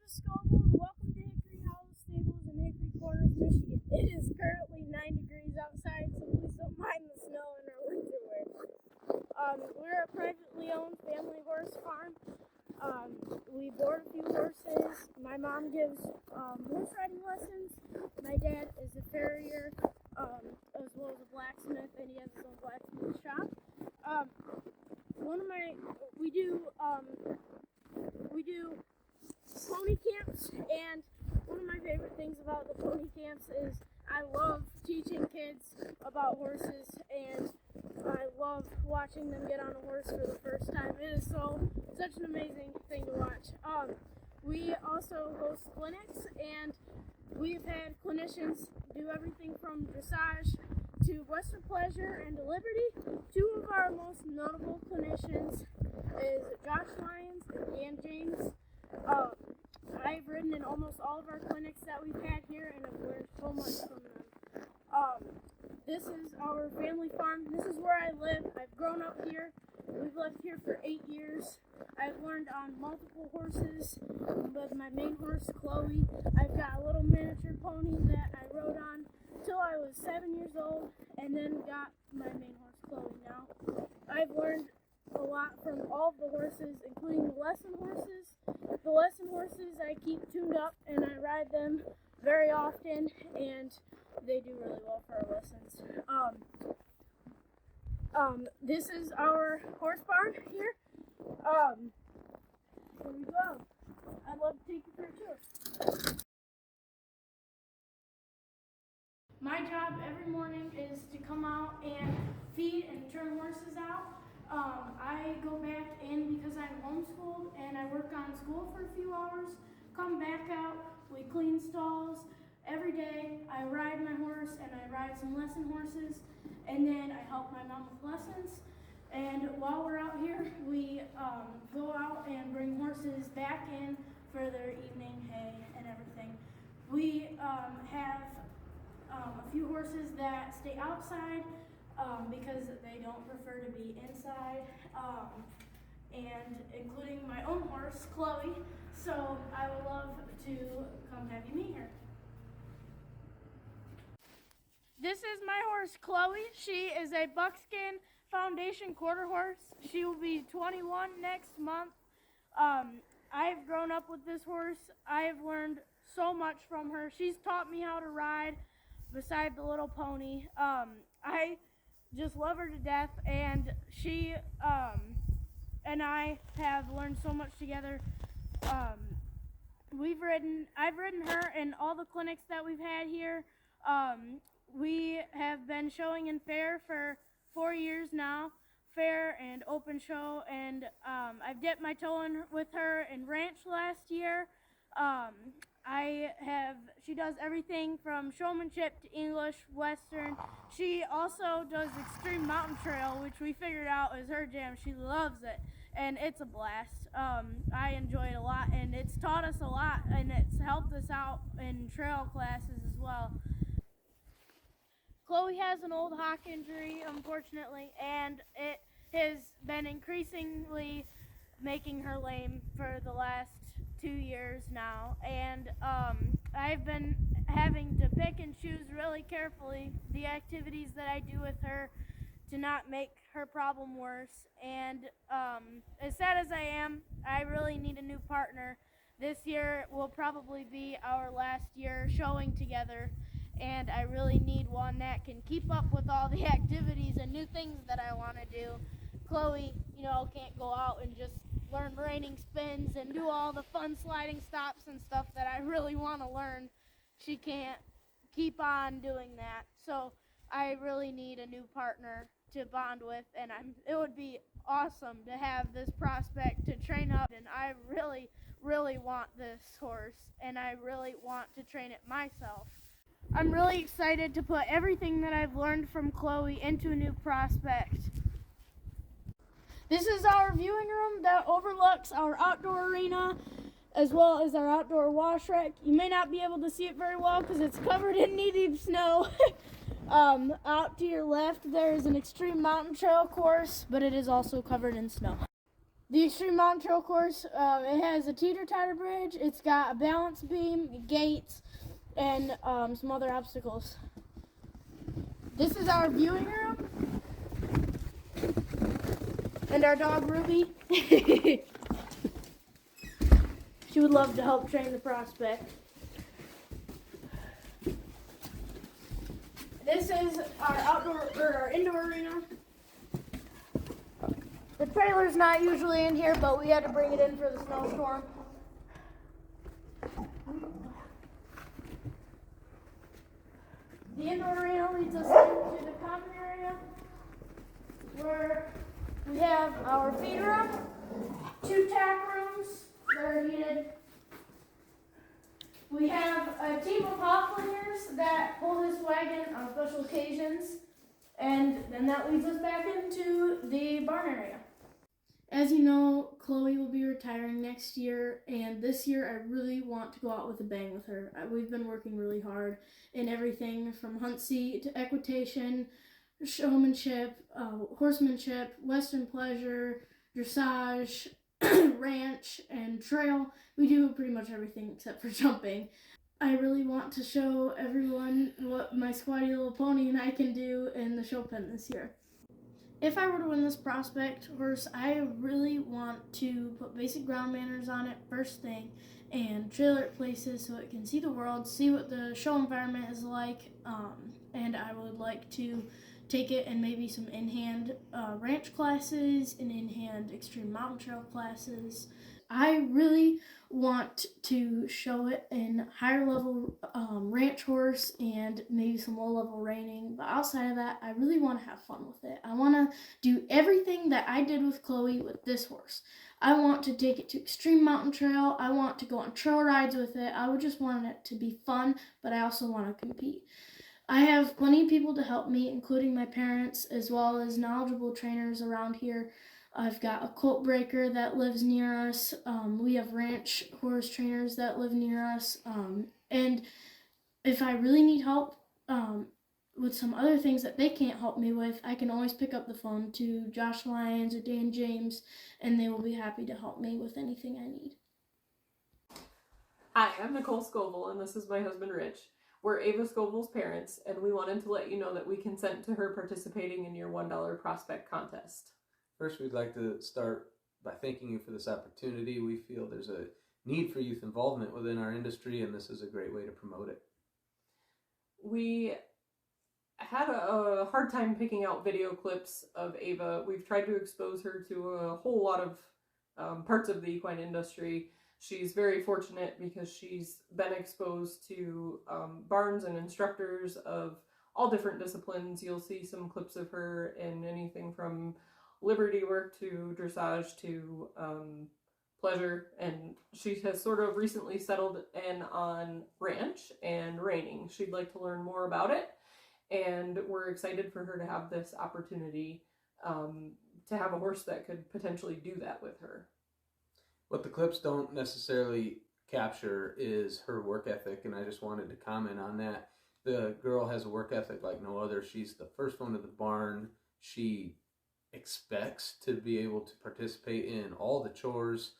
is Scovel, and welcome to Hickory Hollow Stables in Hickory Corners, Michigan. It is currently 9 degrees outside, so please don't mind the snow in our winter wear. We're a privately owned family horse farm. We board a few horses. My mom gives horse riding lessons. My dad is a farrier, as well as a blacksmith, and he has his own blacksmith shop. We do pony camps, and one of my favorite things about the pony camps is I love teaching kids about horses, and I love watching them get on a horse for the first time. It is such an amazing thing to watch. We also host clinics, and we've had clinicians do everything from dressage to Western pleasure and to liberty. Two of our most notable clinicians is Josh Lyons and Dan James. I've ridden in almost all of our clinics that we've had here, and I've learned so much from them. This is our family farm. This is where I live. I've grown up here. We've lived here for 8 years. I've learned on multiple horses with my main horse, Chloe. I've got a little miniature pony that I rode on till I was 7 years old, and then got my main horse, Chloe, now. I've learned a lot from all of the horses, including the lesson horses. The lesson horses I keep tuned up, and I ride them very often, and they do really well for our lessons. This is our horse barn here. Here we go. I'd love to take you for a tour. My job every morning is to come out and feed and turn horses out. I go back in because I'm homeschooled and I work on school for a few hours, come back out, we clean stalls. Every day I ride my horse and I ride some lesson horses, and then I help my mom with lessons. And while we're out here, we go out and bring horses back in for their evening hay and everything. We have a few horses that stay outside because they don't prefer to be inside, and including my own horse, Chloe. So I would love to come have you meet her. This is my horse, Chloe. She is a buckskin foundation quarter horse. She will be 21 next month. I've grown up with this horse. I have learned so much from her. She's taught me how to ride beside the little pony. I just love her to death, and she and I have learned so much together. I've ridden her in all the clinics that we've had here. We have been showing in fair for 4 years now, fair and open show, and I've dipped my toe in with her in ranch last year. She does everything from showmanship to English, Western. She also does extreme mountain trail, which we figured out is her jam. She loves it, and it's a blast. I enjoy it a lot, and it's taught us a lot, and it's helped us out in trail classes as well. Chloe has an old hock injury, unfortunately, and it has been increasingly making her lame for the last 2 years now, and I've been having to pick and choose really carefully the activities that I do with her to not make her problem worse. And as sad as I am, I really need a new partner. This year will probably be our last year showing together, and I really need one that can keep up with all the activities and new things that I want to do. Chloe, can't go out and just learn reining spins and do all the fun sliding stops and stuff that I really want to learn. She can't keep on doing that. So I really need a new partner to bond with, and it would be awesome to have this prospect to train up, and I really, really want this horse, and I really want to train it myself. I'm really excited to put everything that I've learned from Chloe into a new prospect. This is our viewing room that overlooks our outdoor arena as well as our outdoor wash rack. You may not be able to see it very well because it's covered in knee-deep snow. Out to your left there is an extreme mountain trail course, but it is also covered in snow. The Extreme Mountain Trail course, it has a teeter-totter bridge, it's got a balance beam, gates, and some other obstacles. This is our viewing room, and our dog Ruby. She would love to help train the prospect. This is our indoor arena. The trailer's not usually in here, but we had to bring it in for the snowstorm. The indoor arena leads us into the common area where we have our feed room, 2 tack rooms that are heated. We have a team of hopliners that pull this wagon on special occasions, and then that leads us back into the barn area. As you know, Chloe will be retiring next year, and this year I really want to go out with a bang with her. We've been working really hard in everything from hunt seat to equitation, showmanship, horsemanship, western pleasure, dressage, ranch, and trail. We do pretty much everything except for jumping. I really want to show everyone what my squatty little pony and I can do in the show pen this year. If I were to win this prospect horse, I really want to put basic ground manners on it first thing and trailer it places so it can see the world, see what the show environment is like, and I would like to take it in maybe some in-hand ranch classes and in-hand extreme mountain trail classes. I really want to show it in higher level ranch horse and maybe some low level reining, but outside of that I really want to have fun with it. I want to do everything that I did with Chloe with this horse. I want to take it to extreme mountain trail. I want to go on trail rides with it. I would just want it to be fun, but I also want to compete. I have plenty of people to help me, including my parents, as well as knowledgeable trainers around here. I've got a colt breaker that lives near us. We have ranch horse trainers that live near us. And if I really need help with some other things that they can't help me with, I can always pick up the phone to Josh Lyons or Dan James, and they will be happy to help me with anything I need. Hi, I'm Nicole Scovel, and this is my husband Rich. We're Ava Scovel's parents, and we wanted to let you know that we consent to her participating in your $1 prospect contest. First, we'd like to start by thanking you for this opportunity. We feel there's a need for youth involvement within our industry, and this is a great way to promote it. We had a hard time picking out video clips of Ava. We've tried to expose her to a whole lot of parts of the equine industry. She's very fortunate because she's been exposed to barns and instructors of all different disciplines. You'll see some clips of her in anything from liberty work to dressage to pleasure, and she has sort of recently settled in on ranch and reining. She'd like to learn more about it, and we're excited for her to have this opportunity to have a horse that could potentially do that with her. What the clips don't necessarily capture is her work ethic, and I just wanted to comment on that. The girl has a work ethic like no other. She's the first one to the barn. She expects to be able to participate in all the chores.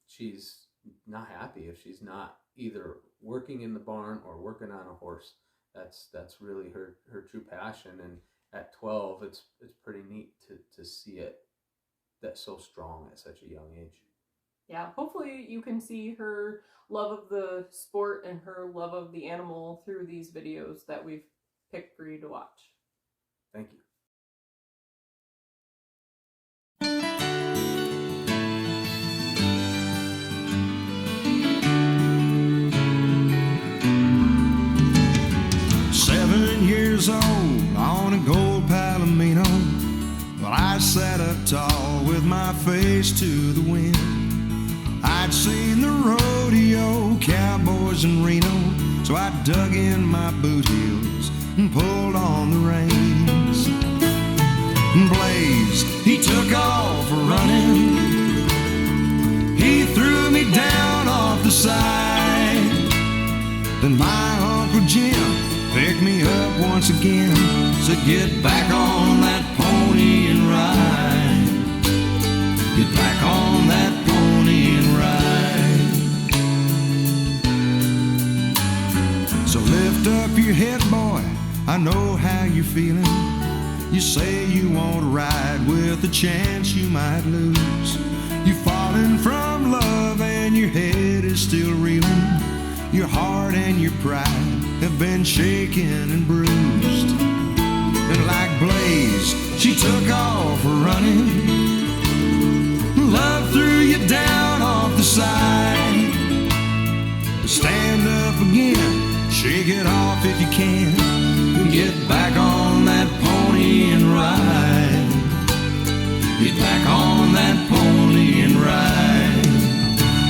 She's not happy if she's not either working in the barn or working on a horse. That's really her true passion, and at 12 it's pretty neat to see it that's so strong at such a young age. Yeah, hopefully you can see her love of the sport and her love of the animal through these videos that we've picked for you to watch. Thank you. Years old on a gold palomino, well, I sat up tall with my face to the wind. I'd seen the rodeo, cowboys in Reno, so I dug in my boot heels and pulled on the reins. And Blaze, he took off running. He threw me down off the side. Then my Uncle Jim picked me up once again, said get back on that pony and ride. Get feeling. You say you won't ride with a chance you might lose. You've fallen from love and your head is still reeling. Your heart and your pride have been shaken and bruised. And like Blaze, she took off running. Love threw you down off the side. Stand up again, shake it off if you can, and get back on that pony and ride. Get back on that pony and ride.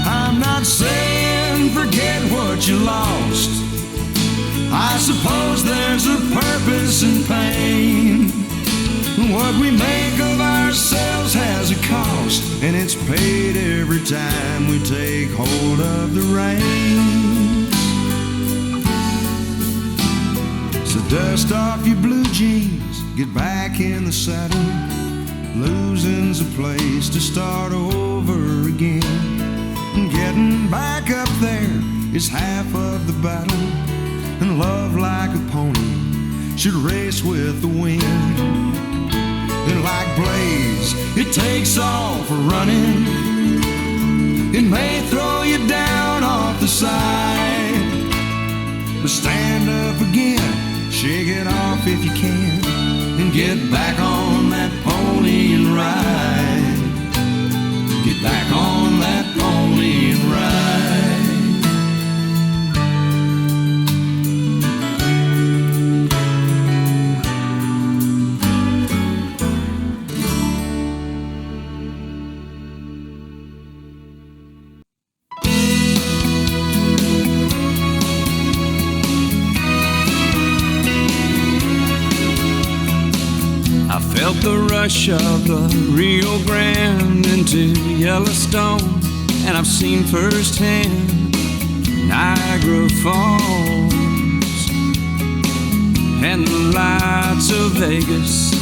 I'm not saying forget what you lost. I suppose there's a purpose in pain. What we make of ourselves has a cost, and it's paid every time we take hold of the reins. So dust off your blue jeans, get back in the saddle. Losing's a place to start over again. Getting back up there is half of the battle, and love like a pony should race with the wind. And like Blaze, it takes off running. It may throw you down off the side, but stand up again, shake it off if you can, and get back on that pony and ride. Get back on that pony and ride. Felt the rush of the Rio Grande into Yellowstone, and I've seen firsthand Niagara Falls and the lights of Vegas.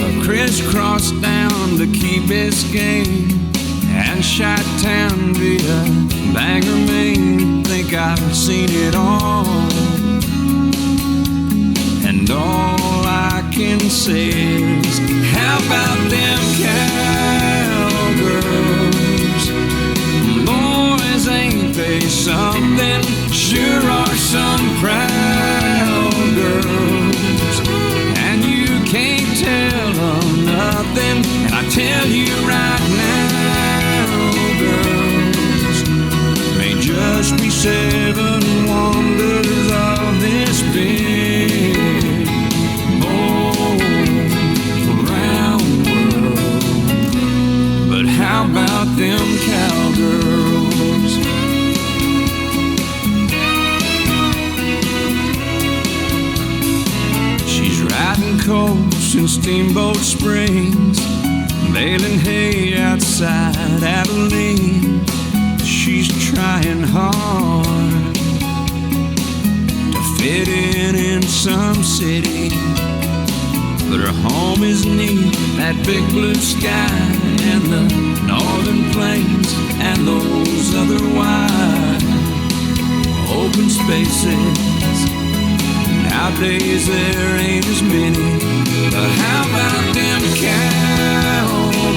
I've crisscrossed down to Key Biscayne and Chi-Town via Bangor, Maine. Think I've seen it all, and all I can say is, how about them cowgirls? Boys, ain't they something? Sure are some proud girls, and you can't tell them nothing. And I tell you right now, girls, may just be 7 wonders of this big how about them cowgirls? She's riding coast in Steamboat Springs, baling hay outside Abilene. She's trying hard to fit in some city, but her home is neath that big blue sky and the northern plains and those other wide open spaces. Nowadays there ain't as many, but how about them cowgirls?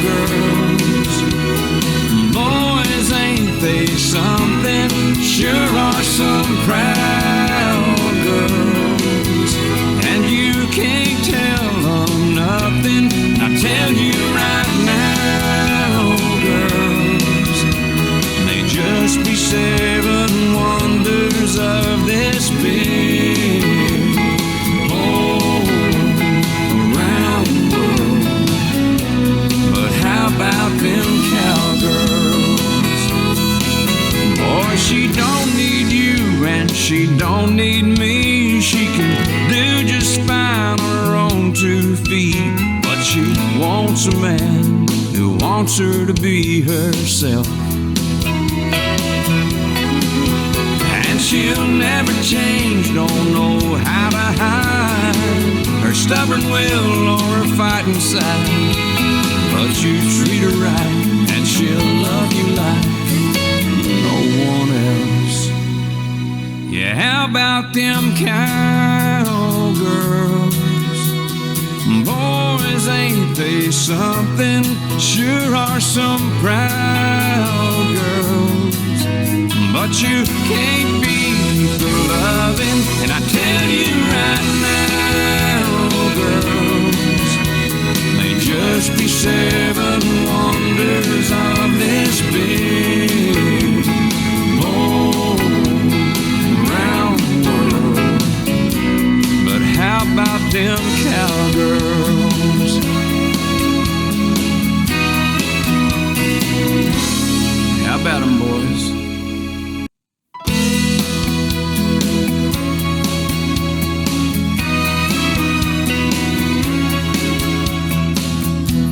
Boys, ain't they something? Sure are some proud girls, and you can't tell them nothing. I tell you right now, girls, they just be 7 wonders of this big whole around world. But how about them cowgirls? Boy, she don't need you and she don't need me. She can do just fine on her own 2 feet. She wants a man who wants her to be herself, and she'll never change, don't know how to hide her stubborn will or her fighting side. But you treat her right and she'll love you like no one else. Yeah, how about them cowgirls? cowgirls. Boys, ain't they something? Sure are some proud girls. But you can't beat the loving, and I tell you right now, girls, may just be 7 wonders of this big whole round world. But how about them cowgirls? How about them, boys?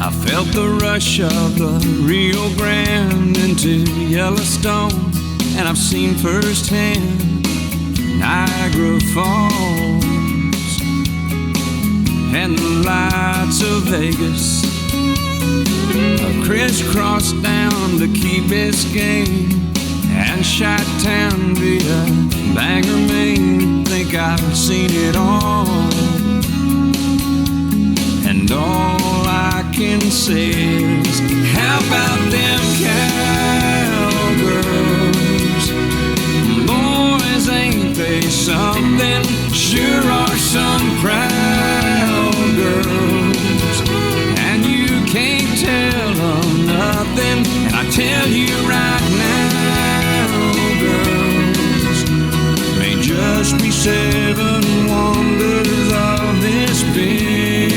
I felt the rush of the Rio Grande into Yellowstone, and I've seen firsthand Niagara Falls and the lights of Vegas. I crisscrossed down to Key Biscayne and Chi-Town via Bangor, Maine. Think I've seen it all, and all I can say is, how about them cowgirls? Boys, ain't they something? Sure are some proud girls, and you can't tell them nothing. And I tell you right now, girls, may just be 7 wonders of this big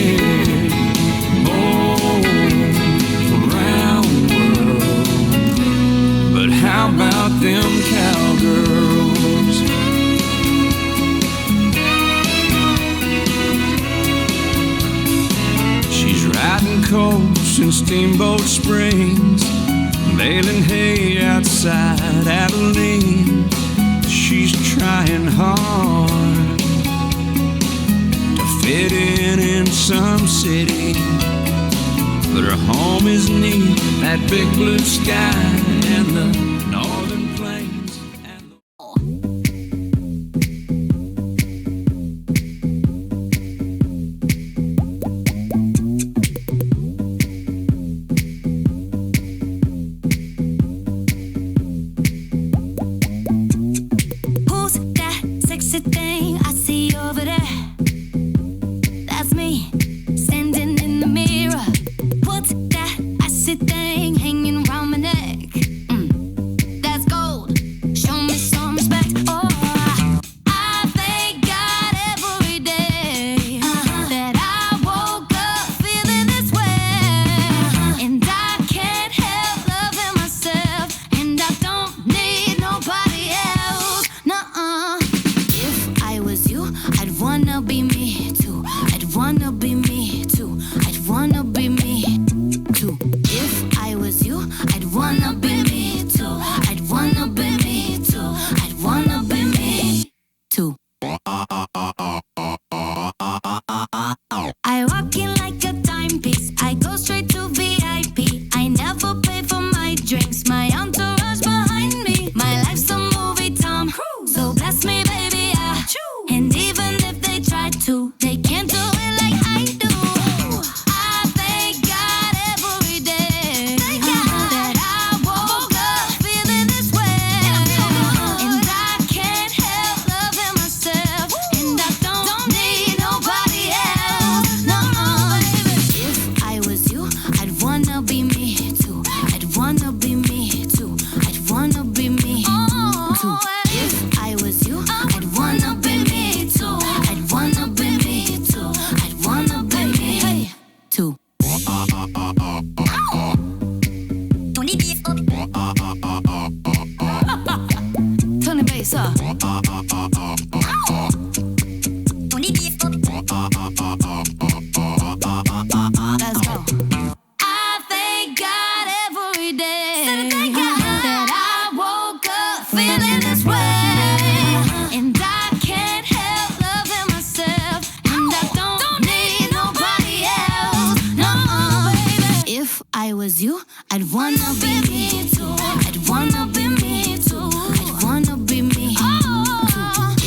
round world. But how about them cowgirls? She's riding coast in Steamboat Springs, baling hay outside Abilene. She's trying hard to fit in some city, but her home is neath that big blue sky and the northern plains and the... Who's that sexy thing I see over there? That's me, standing in the mirror. What's that icy thing hanging round my neck? That's gold. Show me some respect. Oh, I thank God every day that I woke up feeling this way, and I can't help loving myself, and I don't need nobody else. Nuh-uh. If I was you, I'd wanna be me too. I'd wanna be me too. I'd wanna be me too. If I was you, I'd wanna be me too. I'd wanna be me too. I'd wanna be me too. I walk in like a timepiece. I go straight to VIP. I never pay for my drinks. My entourage behind me. My life's a movie, Tom Cruise. So bless me, baby, and even if they try to, they can't do it like I do. I thank God every day that I woke up feeling this way, and I can't help loving myself, and I don't need nobody else. No, if I was you, I'd wanna be me too. I'd wanna be me too. I'd wanna be me too. If I was you, I'd wanna be me too. I'd wanna be me too. I'd wanna be me too. Turn the bass up. Let's go. I thank God every day that I woke up feeling this way, and I can't help loving myself, and I don't need nobody else. No, baby. If I was you, I'd wanna be me too. I'd wanna be me too. I'd wanna be me too.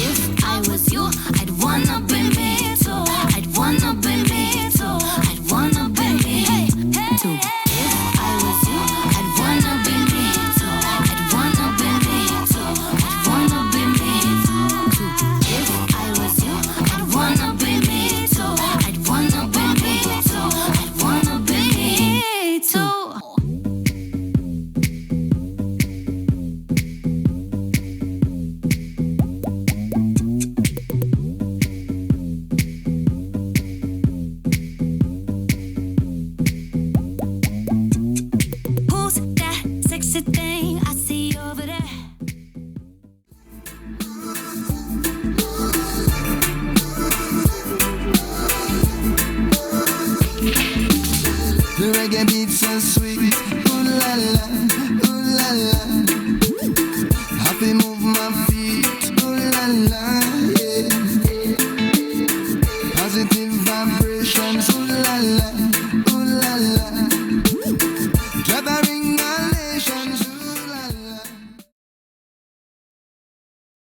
If I was you, I'd wanna be me too. reggae beat so sweet. Ooh la la.